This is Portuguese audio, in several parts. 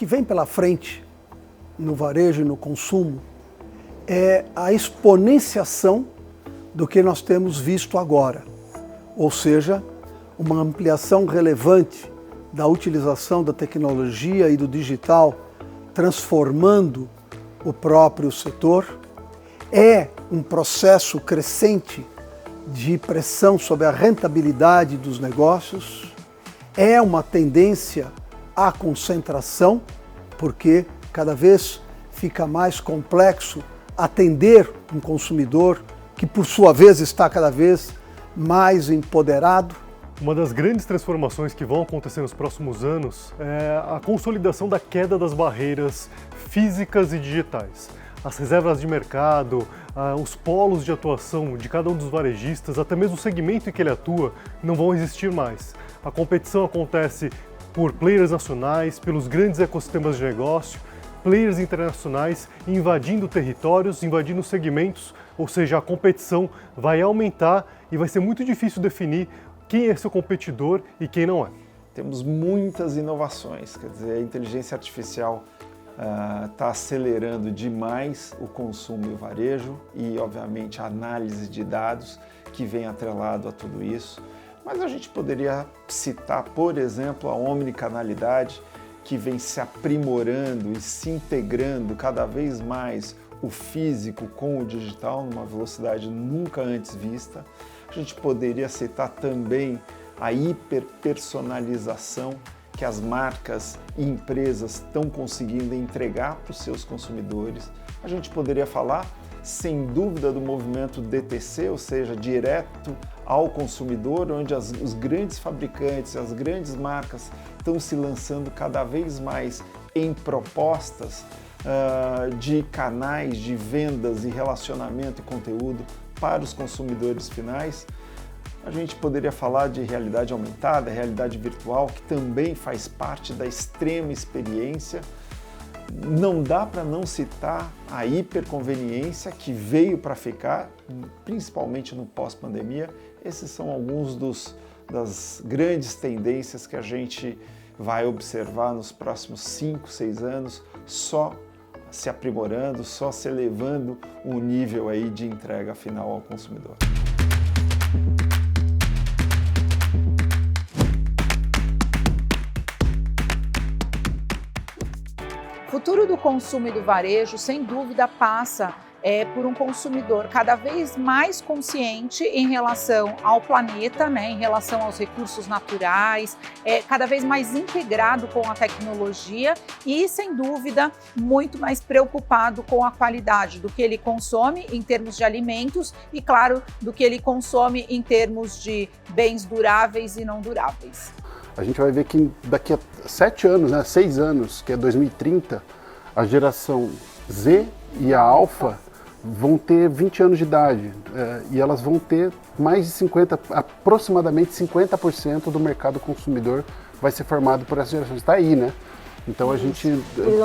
que vem pela frente no varejo e no consumo é a exponenciação do que nós temos visto agora, ou seja, uma ampliação relevante da utilização da tecnologia e do digital, transformando o próprio setor. É um processo crescente de pressão sobre a rentabilidade dos negócios, é uma tendência à concentração, porque cada vez fica mais complexo atender um consumidor que, por sua vez, está cada vez mais empoderado. Uma das grandes transformações que vão acontecer nos próximos anos é a consolidação da queda das barreiras físicas e digitais. As reservas de mercado, os polos de atuação de cada um dos varejistas, até mesmo o segmento em que ele atua, não vão existir mais. A competição acontece por players nacionais, pelos grandes ecossistemas de negócio, players internacionais invadindo territórios, invadindo segmentos, ou seja, a competição vai aumentar e vai ser muito difícil definir quem é seu competidor e quem não é. Temos muitas inovações, quer dizer, a inteligência artificial está acelerando demais o consumo e o varejo e, obviamente, a análise de dados que vem atrelado a tudo isso. Mas a gente poderia citar, por exemplo, a omnicanalidade, que vem se aprimorando e se integrando cada vez mais o físico com o digital numa velocidade nunca antes vista. A gente poderia citar também a hiperpersonalização que as marcas e empresas estão conseguindo entregar para os seus consumidores. A gente poderia falar, sem dúvida, do movimento DTC, ou seja, direto ao consumidor, onde os grandes fabricantes, as grandes marcas estão se lançando cada vez mais em propostas de canais de vendas e relacionamento e conteúdo para os consumidores finais. A gente poderia falar de realidade aumentada, realidade virtual, que também faz parte da extrema experiência. Não dá para não citar a hiperconveniência que veio para ficar, principalmente no pós-pandemia. Esses são alguns das grandes tendências que a gente vai observar nos próximos 5, 6 anos, só se aprimorando, só se elevando o nível aí de entrega final ao consumidor. O futuro do consumo e do varejo, sem dúvida, passa por um consumidor cada vez mais consciente em relação ao planeta, né, em relação aos recursos naturais, cada vez mais integrado com a tecnologia e, sem dúvida, muito mais preocupado com a qualidade do que ele consome em termos de alimentos e, claro, do que ele consome em termos de bens duráveis e não duráveis. A gente vai ver que daqui a 7 anos, né, 6 anos, que é 2030, a geração Z e a Alfa vão ter 20 anos de idade e elas vão ter mais de 50, aproximadamente 50% do mercado consumidor vai ser formado por essa geração. Está aí, né? Então a gente...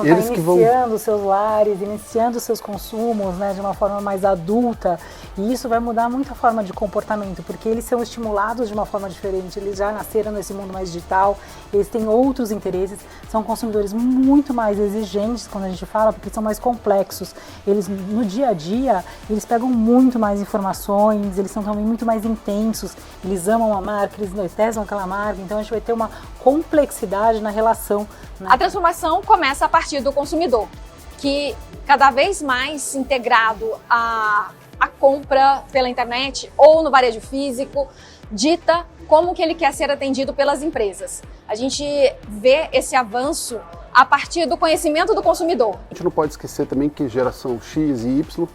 Eles que vão iniciando seus lares, iniciando seus consumos, né, de uma forma mais adulta, e isso vai mudar muito a forma de comportamento, porque eles são estimulados de uma forma diferente, eles já nasceram nesse mundo mais digital, eles têm outros interesses, são consumidores muito mais exigentes quando a gente fala, porque são mais complexos. Eles, no dia a dia, eles pegam muito mais informações, eles são também muito mais intensos, eles amam a marca, eles detestam aquela marca, então a gente vai ter uma complexidade na relação, né? A transformação começa a partir do consumidor, que cada vez mais integrado à compra pela internet ou no varejo físico, dita como que ele quer ser atendido pelas empresas. A gente vê esse avanço a partir do conhecimento do consumidor. A gente não pode esquecer também que geração X e Y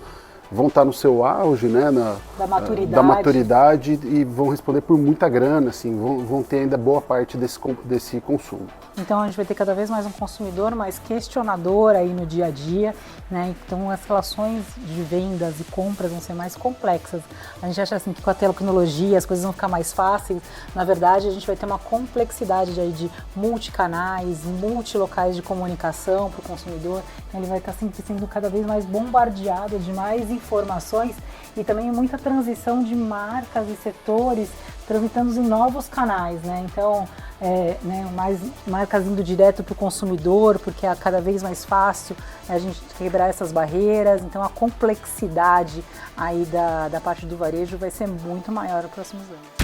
vão estar no seu auge, né, da maturidade e vão responder por muita grana, assim, vão ter ainda boa parte desse consumo. Então a gente vai ter cada vez mais um consumidor mais questionador aí no dia a dia, né? Então as relações de vendas e compras vão ser mais complexas. A gente acha assim que com a tecnologia as coisas vão ficar mais fáceis. Na verdade a gente vai ter uma complexidade aí de multicanais, multilocais de comunicação para o consumidor. Ele vai estar sempre sendo cada vez mais bombardeado de mais informações e também muita transição de marcas e setores transitando em novos canais, né? Então, mais marcas indo direto para o consumidor, porque é cada vez mais fácil a gente quebrar essas barreiras. Então, a complexidade aí da parte do varejo vai ser muito maior nos próximos anos.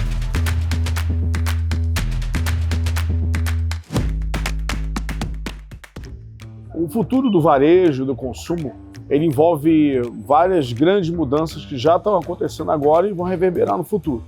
O futuro do varejo, do consumo, ele envolve várias grandes mudanças que já estão acontecendo agora e vão reverberar no futuro.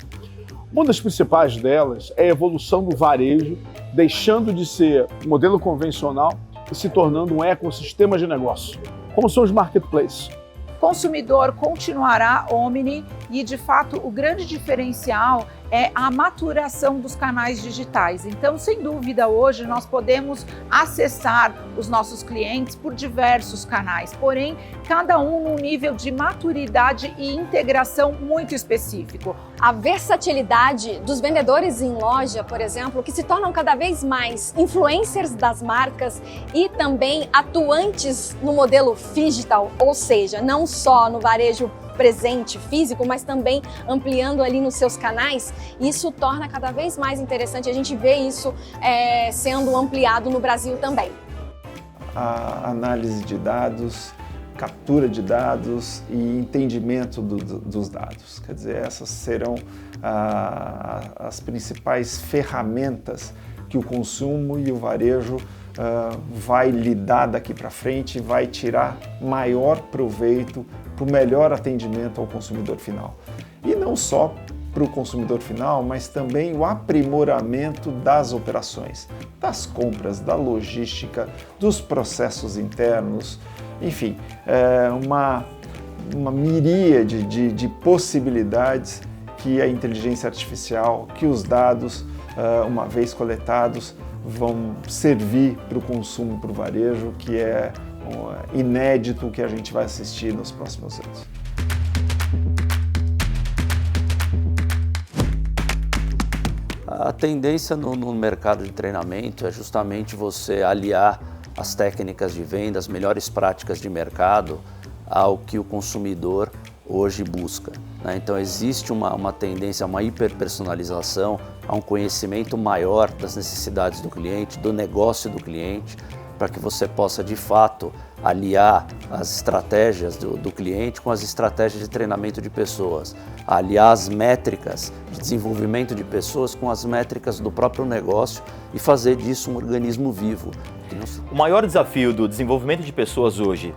Uma das principais delas é a evolução do varejo, deixando de ser um modelo convencional e se tornando um ecossistema de negócio, como são os marketplaces. O consumidor continuará omni e, de fato, o grande diferencial é a maturação dos canais digitais. Então, sem dúvida, hoje nós podemos acessar os nossos clientes por diversos canais, porém, cada um num nível de maturidade e integração muito específico. A versatilidade dos vendedores em loja, por exemplo, que se tornam cada vez mais influencers das marcas e também atuantes no modelo phygital, ou seja, não só no varejo presente, físico, mas também ampliando ali nos seus canais, isso torna cada vez mais interessante. A gente vê isso sendo ampliado no Brasil também. A análise de dados, captura de dados e entendimento dos dados. Quer dizer, essas serão as principais ferramentas que o consumo e o varejo vai lidar daqui para frente e vai tirar maior proveito para o melhor atendimento ao consumidor final. E não só para o consumidor final, mas também o aprimoramento das operações, das compras, da logística, dos processos internos, enfim, uma miríade de possibilidades que a inteligência artificial, que os dados, uma vez coletados, vão servir para o consumo, para o varejo, que é inédito que a gente vai assistir nos próximos anos. A tendência no mercado de treinamento é justamente você aliar as técnicas de venda, as melhores práticas de mercado ao que o consumidor hoje busca, né? Então existe uma tendência a uma hiperpersonalização, a um conhecimento maior das necessidades do cliente, do negócio do cliente, para que você possa de fato aliar as estratégias do cliente com as estratégias de treinamento de pessoas, aliar as métricas de desenvolvimento de pessoas com as métricas do próprio negócio e fazer disso um organismo vivo. O maior desafio do desenvolvimento de pessoas hoje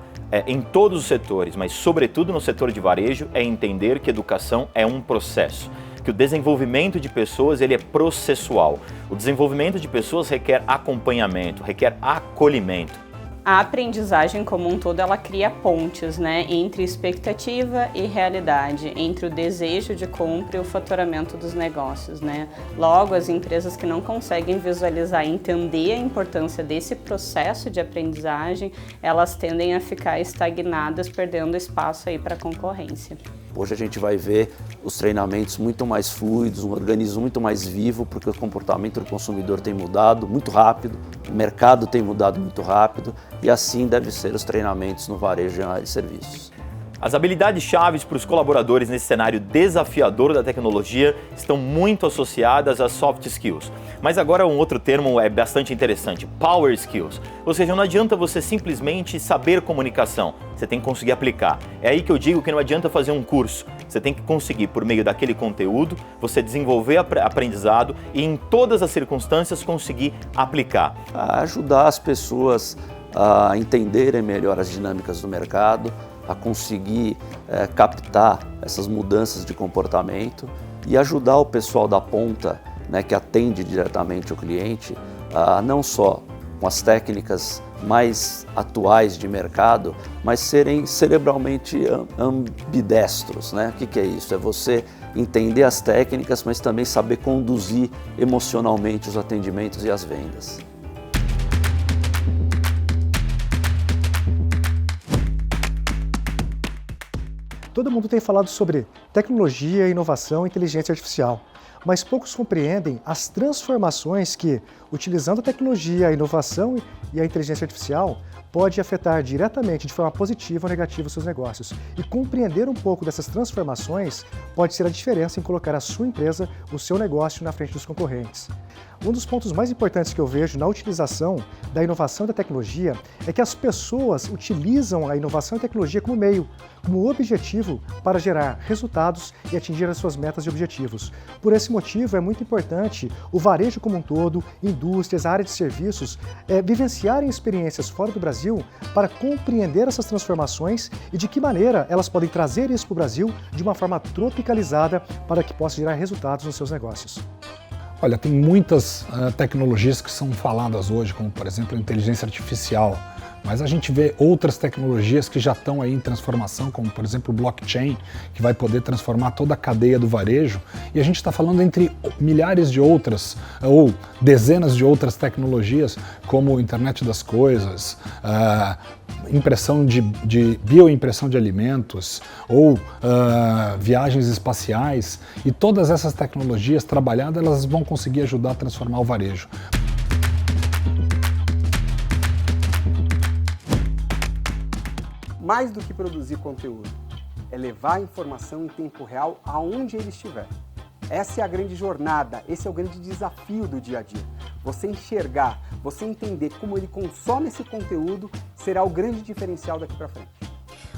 em todos os setores, mas sobretudo no setor de varejo, é entender que educação é um processo, que o desenvolvimento de pessoas ele é processual. O desenvolvimento de pessoas requer acompanhamento, requer acolhimento. A aprendizagem como um todo, ela cria pontes, né, entre expectativa e realidade, entre o desejo de compra e o faturamento dos negócios, né. Logo, as empresas que não conseguem visualizar e entender a importância desse processo de aprendizagem, elas tendem a ficar estagnadas, perdendo espaço aí para a concorrência. Hoje a gente vai ver os treinamentos muito mais fluidos, um organismo muito mais vivo, porque o comportamento do consumidor tem mudado muito rápido, o mercado tem mudado muito rápido e assim devem ser os treinamentos no varejo de serviços. As habilidades chaves para os colaboradores nesse cenário desafiador da tecnologia estão muito associadas às soft skills. Mas agora um outro termo é bastante interessante, power skills. Ou seja, não adianta você simplesmente saber comunicação, você tem que conseguir aplicar. É aí que eu digo que não adianta fazer um curso, você tem que conseguir, por meio daquele conteúdo, você desenvolver aprendizado e em todas as circunstâncias conseguir aplicar. Ajudar as pessoas a entenderem melhor as dinâmicas do mercado, a conseguir captar essas mudanças de comportamento e ajudar o pessoal da ponta, né, que atende diretamente o cliente, não só com as técnicas mais atuais de mercado, mas serem cerebralmente ambidestros, né? O que é isso? É você entender as técnicas, mas também saber conduzir emocionalmente os atendimentos e as vendas. Todo mundo tem falado sobre tecnologia, inovação e inteligência artificial, mas poucos compreendem as transformações que, utilizando a tecnologia, a inovação e a inteligência artificial, pode afetar diretamente, de forma positiva ou negativa, os seus negócios. E compreender um pouco dessas transformações pode ser a diferença em colocar a sua empresa, o seu negócio, na frente dos concorrentes. Um dos pontos mais importantes que eu vejo na utilização da inovação e da tecnologia é que as pessoas utilizam a inovação e a tecnologia como meio, como objetivo para gerar resultados e atingir as suas metas e objetivos. Por esse motivo, é muito importante o varejo como um todo, indústrias, a área de serviços, vivenciarem experiências fora do Brasil para compreender essas transformações e de que maneira elas podem trazer isso para o Brasil de uma forma tropicalizada para que possa gerar resultados nos seus negócios. Olha, tem muitas tecnologias que são faladas hoje, como por exemplo a inteligência artificial, mas a gente vê outras tecnologias que já estão aí em transformação, como por exemplo o blockchain, que vai poder transformar toda a cadeia do varejo, e a gente está falando entre milhares de outras, ou dezenas de outras tecnologias, como internet das coisas, impressão de bioimpressão de alimentos, ou viagens espaciais, e todas essas tecnologias trabalhadas, elas vão conseguir ajudar a transformar o varejo. Mais do que produzir conteúdo, é levar a informação em tempo real aonde ele estiver. Essa é a grande jornada, esse é o grande desafio do dia a dia. Você enxergar, você entender como ele consome esse conteúdo será o grande diferencial daqui para frente.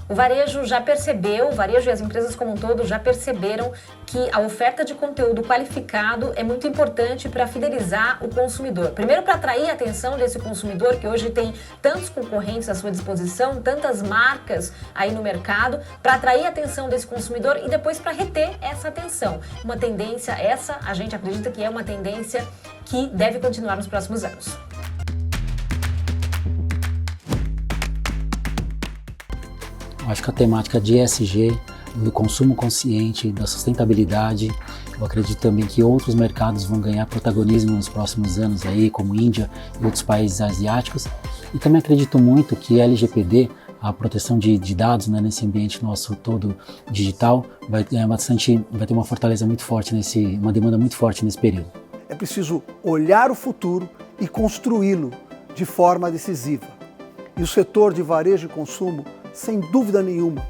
O varejo já percebeu, o varejo e as empresas como um todo já perceberam que a oferta de conteúdo qualificado é muito importante para fidelizar o consumidor. Primeiro, para atrair a atenção desse consumidor que hoje tem tantos concorrentes à sua disposição, tantas marcas aí no mercado, para atrair a atenção desse consumidor e depois para reter essa atenção. Uma tendência essa, a gente acredita que é uma tendência que deve continuar nos próximos anos. Eu acho que a temática de ESG, do consumo consciente, da sustentabilidade, eu acredito também que outros mercados vão ganhar protagonismo nos próximos anos, aí, como Índia e outros países asiáticos. E também acredito muito que a LGPD, a proteção de dados, né, nesse ambiente nosso todo digital, vai ter uma fortaleza muito forte, uma demanda muito forte nesse período. É preciso olhar o futuro e construí-lo de forma decisiva. E o setor de varejo e consumo, sem dúvida nenhuma,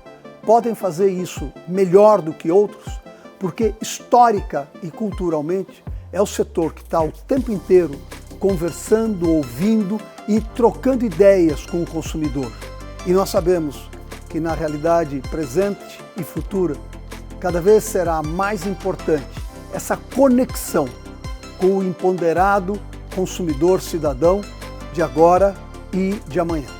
podem fazer isso melhor do que outros, porque histórica e culturalmente é o setor que está o tempo inteiro conversando, ouvindo e trocando ideias com o consumidor. E nós sabemos que na realidade presente e futura, cada vez será mais importante essa conexão com o empoderado consumidor cidadão de agora e de amanhã.